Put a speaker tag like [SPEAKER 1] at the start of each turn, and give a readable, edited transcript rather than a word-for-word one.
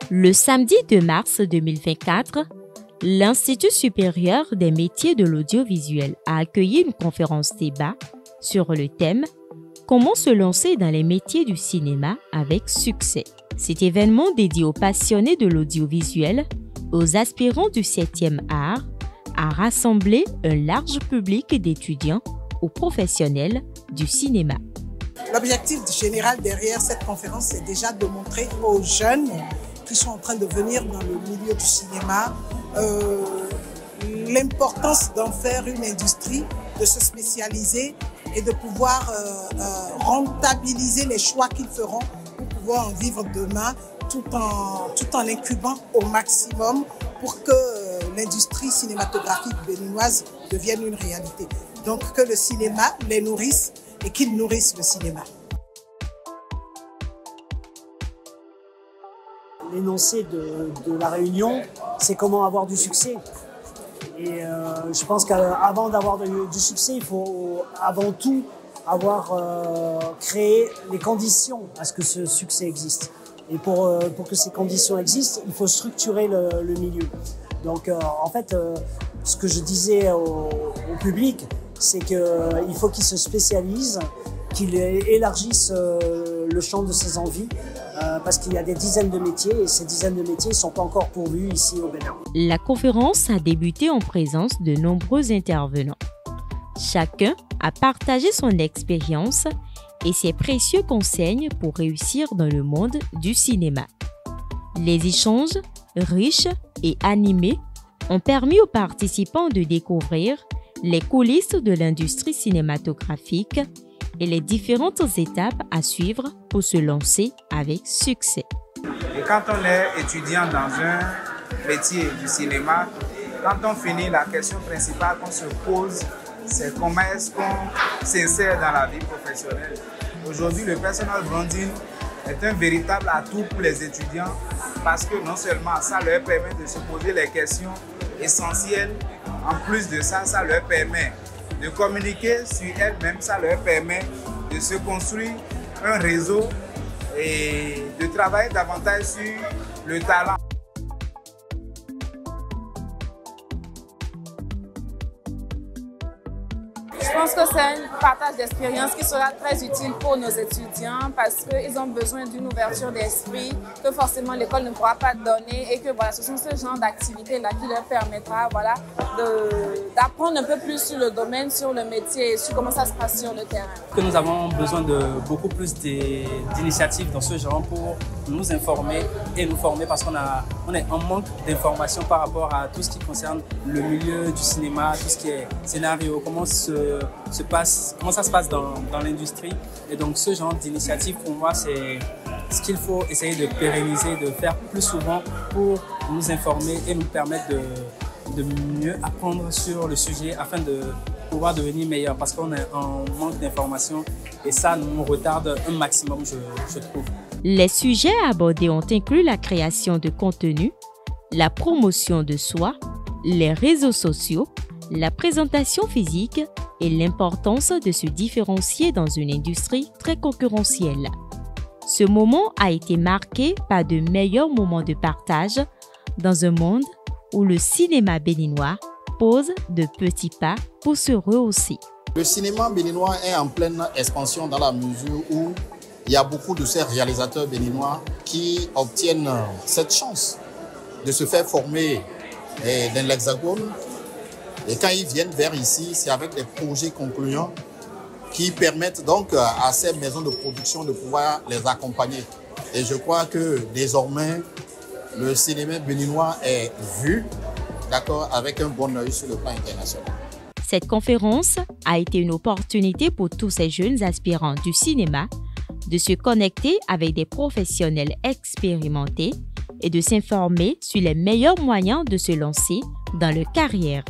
[SPEAKER 1] Le samedi 2 mars 2024, l'Institut supérieur des métiers de l'audiovisuel a accueilli une conférence débat sur le thème « Comment se lancer dans les métiers du cinéma avec succès ». Cet événement dédié aux passionnés de l'audiovisuel, aux aspirants du 7e art, a rassemblé un large public d'étudiants aux professionnels du cinéma.
[SPEAKER 2] L'objectif général derrière cette conférence, c'est déjà de montrer aux jeunes qui sont en train de venir dans le milieu du cinéma l'importance d'en faire une industrie, de se spécialiser et de pouvoir rentabiliser les choix qu'ils feront pour pouvoir en vivre demain tout en incubant au maximum pour que l'industrie cinématographique béninoise devienne une réalité. Donc que le cinéma les nourrisse et qu'ils nourrissent le cinéma.
[SPEAKER 3] L'énoncé de la réunion, c'est comment avoir du succès. Et je pense qu'avant d'avoir du succès, il faut avant tout avoir créé les conditions à ce que ce succès existe. Et pour que ces conditions existent, il faut structurer le milieu. Donc en fait, ce que je disais au public, c'est qu'il faut qu'il se spécialise, qu'il élargisse le champ de ses envies, parce qu'il y a des dizaines de métiers et ces dizaines de métiers ne sont pas encore pourvus ici au Bénin.
[SPEAKER 1] La conférence a débuté en présence de nombreux intervenants. Chacun a partagé son expérience et ses précieux conseils pour réussir dans le monde du cinéma. Les échanges, riches et animés, ont permis aux participants de découvrir les coulisses de l'industrie cinématographique et les différentes étapes à suivre pour se lancer avec succès.
[SPEAKER 4] Et quand on est étudiant dans un métier du cinéma, quand on finit, la question principale qu'on se pose, c'est comment est-ce qu'on s'insère dans la vie professionnelle. Aujourd'hui, le personal branding est un véritable atout pour les étudiants parce que non seulement ça leur permet de se poser les questions essentielles, en plus de ça, ça leur permet de communiquer sur elles-mêmes, ça leur permet de se construire un réseau et de travailler davantage sur le talent.
[SPEAKER 5] Je pense que c'est un partage d'expérience qui sera très utile pour nos étudiants parce qu'ils ont besoin d'une ouverture d'esprit que forcément l'école ne pourra pas donner et que voilà, ce sont ce genre d'activités-là qui leur permettra d'apprendre un peu plus sur le domaine, sur le métier et sur comment ça se passe sur le terrain.
[SPEAKER 6] Nous avons besoin de beaucoup plus d'initiatives dans ce genre pour nous informer et nous former parce qu'on est en manque d'informations par rapport à tout ce qui concerne le milieu du cinéma, tout ce qui est scénario, comment ça se passe dans l'industrie. Et donc ce genre d'initiative pour moi c'est ce qu'il faut essayer de pérenniser, de faire plus souvent pour nous informer et nous permettre de mieux apprendre sur le sujet afin de pouvoir devenir meilleur parce qu'on est en manque d'informations et ça nous retarde un maximum je trouve.
[SPEAKER 1] Les sujets abordés ont inclus la création de contenu, la promotion de soi, les réseaux sociaux, la présentation physique et l'importance de se différencier dans une industrie très concurrentielle. Ce moment a été marqué par de meilleurs moments de partage dans un monde où le cinéma béninois pose de petits pas pour se rehausser.
[SPEAKER 7] Le cinéma béninois est en pleine expansion dans la mesure où il y a beaucoup de ces réalisateurs béninois qui obtiennent cette chance de se faire former dans l'Hexagone. Et quand ils viennent vers ici, c'est avec des projets concluants qui permettent donc à ces maisons de production de pouvoir les accompagner. Et je crois que désormais, le cinéma béninois est vu, d'accord, avec un bon œil sur le plan international.
[SPEAKER 1] Cette conférence a été une opportunité pour tous ces jeunes aspirants du cinéma de se connecter avec des professionnels expérimentés et de s'informer sur les meilleurs moyens de se lancer dans leur carrière.